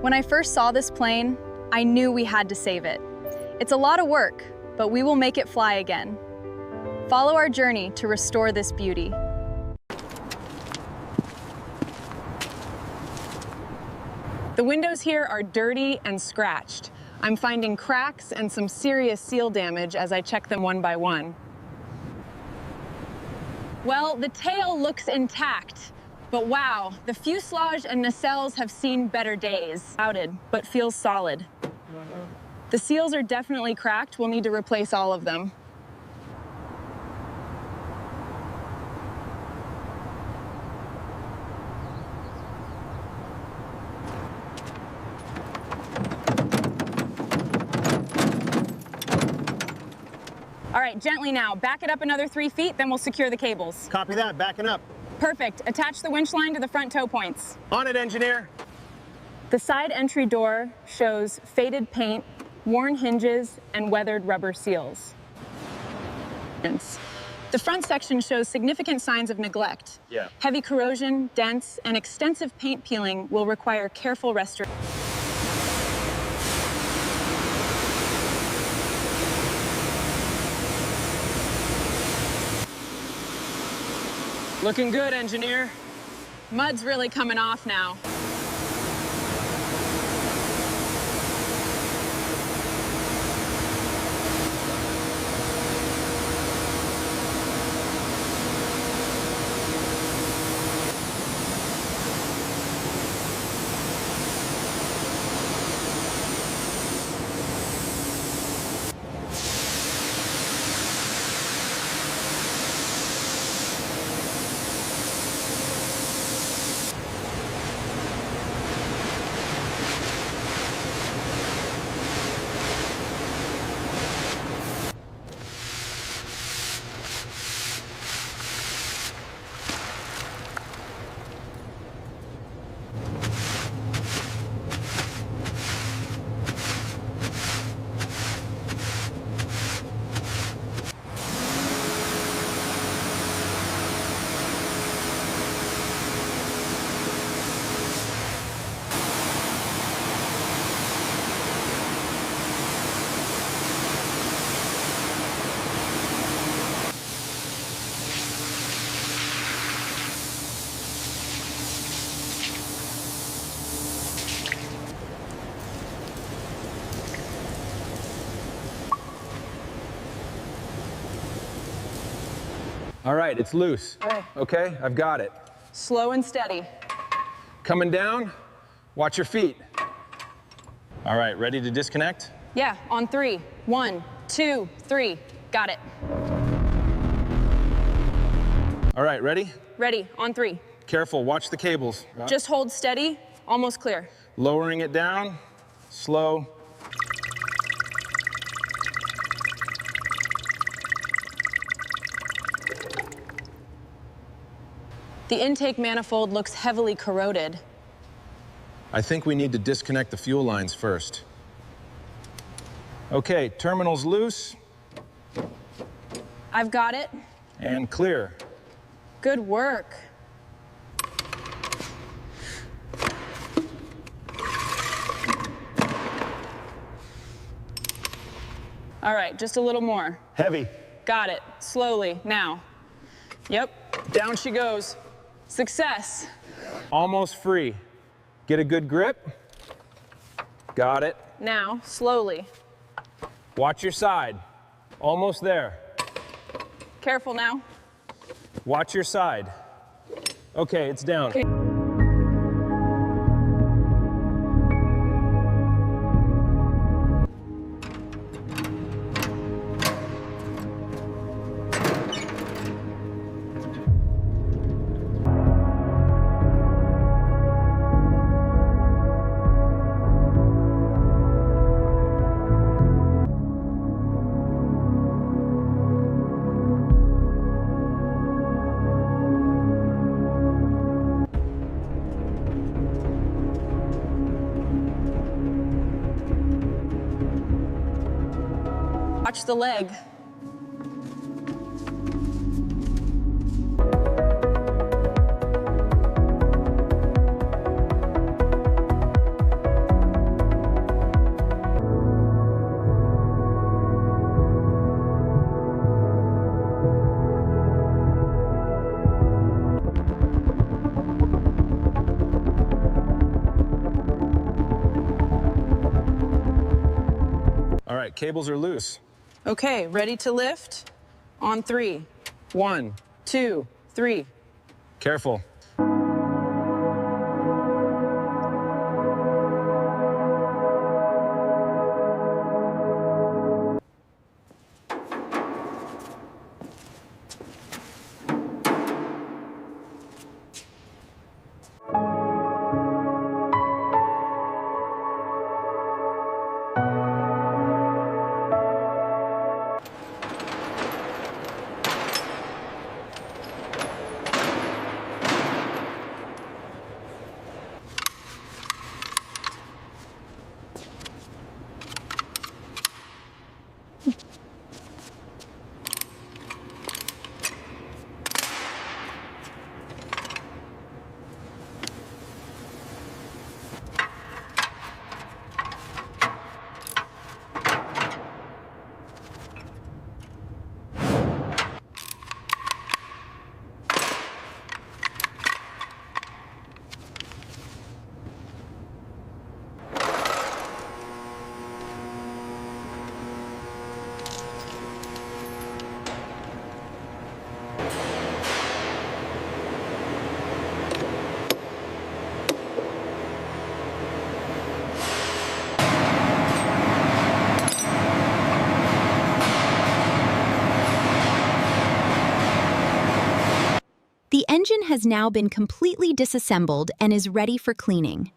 When I first saw this plane, I knew we had to save it. It's a lot of work, but we will make it fly again. Follow our journey to restore this beauty. The windows here are dirty and scratched. I'm finding cracks and some serious seal damage as I check them one by one. Well, the tail looks intact, but wow, the fuselage and nacelles have seen better days. Clouded, but feels solid. The seals are definitely cracked. We'll need to replace all of them. All right, gently now. Back it up another 3 feet, then we'll secure the cables. Copy that, backing up. Perfect. Attach the winch line to the front tow points. On it, engineer. The side entry door shows faded paint, worn hinges, and weathered rubber seals. The front section shows significant signs of neglect. Yeah. Heavy corrosion, dents, and extensive paint peeling will require careful restoration. Looking good, engineer. Mud's really coming off now. All right, it's loose. Okay. Okay, I've got it. Slow and steady. Coming down, watch your feet. All right, ready to disconnect? Yeah, on 3. 1, 2, 3. Got it. All right, ready? Ready, on 3. Careful, watch the cables. Just hold steady, almost clear. Lowering it down, slow. The intake manifold looks heavily corroded. I think we need to disconnect the fuel lines first. Okay, terminal's loose I've got it. and clear. Good work. All right, just a little more. Heavy. Got it. Slowly, now. Yep, down she goes. Success. Almost free. Get a good grip. Got it. Now, slowly. Watch your side. Almost there. Careful now. Watch your side. Okay, it's down. Okay. Watch the leg. right, cables are loose. Okay, ready to lift? On 3. 1, 2, 3. careful. The engine has now been completely disassembled and is ready for cleaning.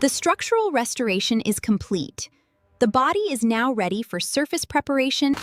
The structural restoration is complete. The body is now ready for surface preparation.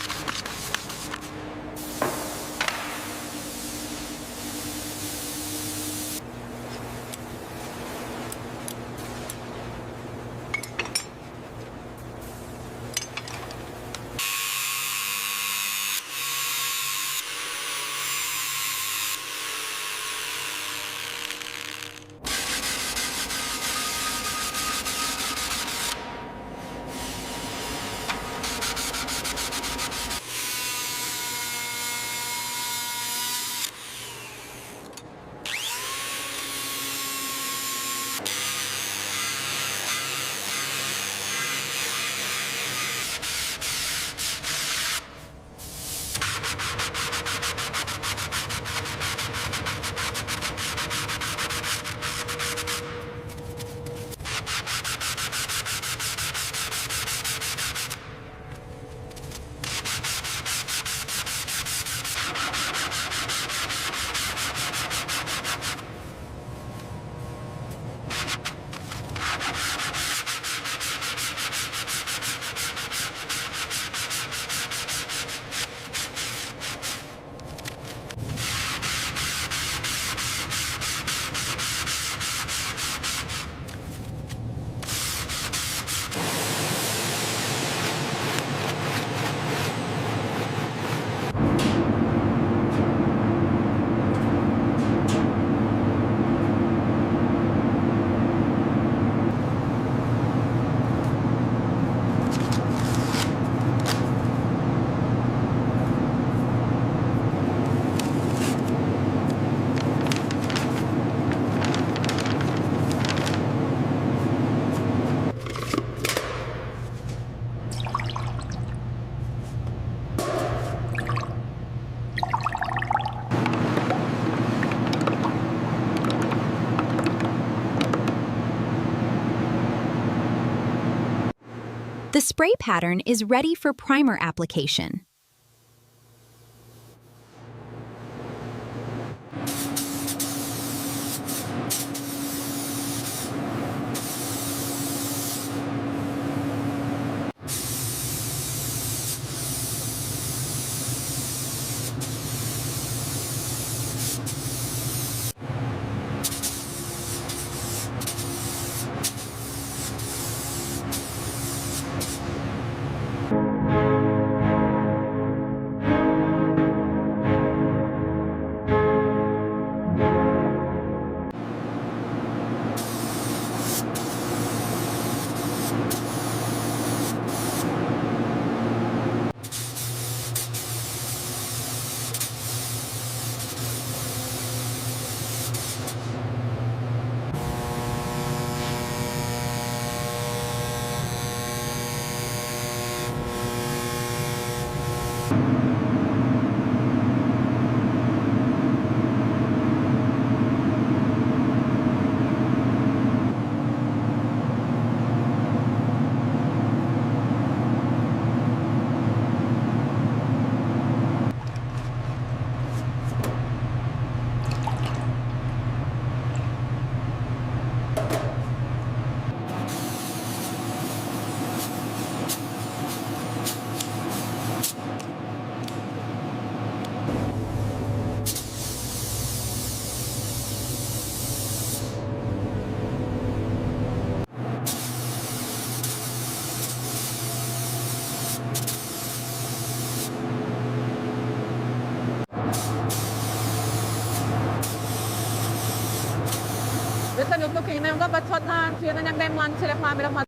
The spray pattern is ready for primer application. Wiesz, już looking na yung dapat shot na siya na niyang demlan sila pamilya mat.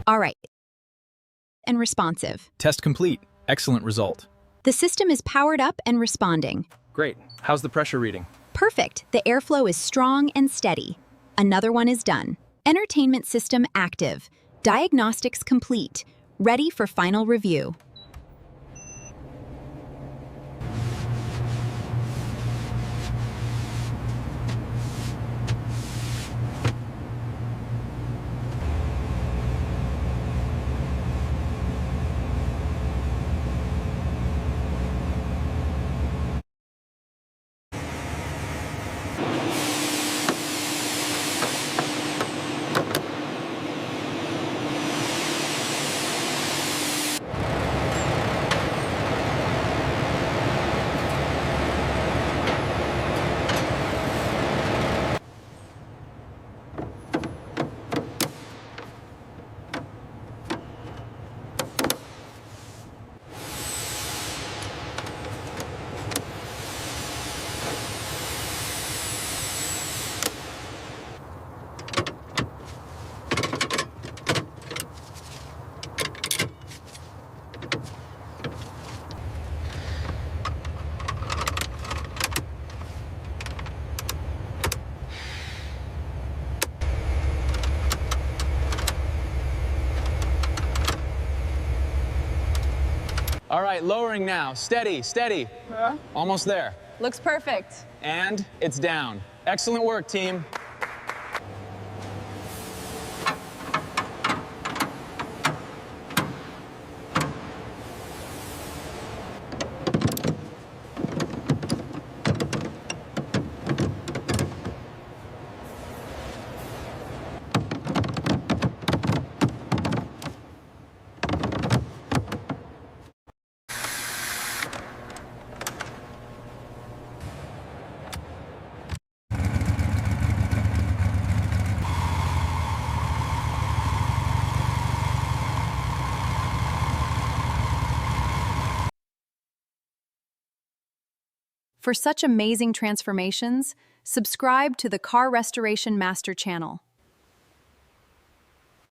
All right, and responsive. Test complete. Excellent result. The system is powered up and responding. Great. How's the pressure reading? Perfect. The airflow is strong and steady. Another one is done. Entertainment system active. Diagnostics complete. Ready for final review. All right, lowering now. Steady, steady. Almost there. Looks perfect. And it's down. Excellent work, team. For such amazing transformations, subscribe to the Car Restoration Master channel.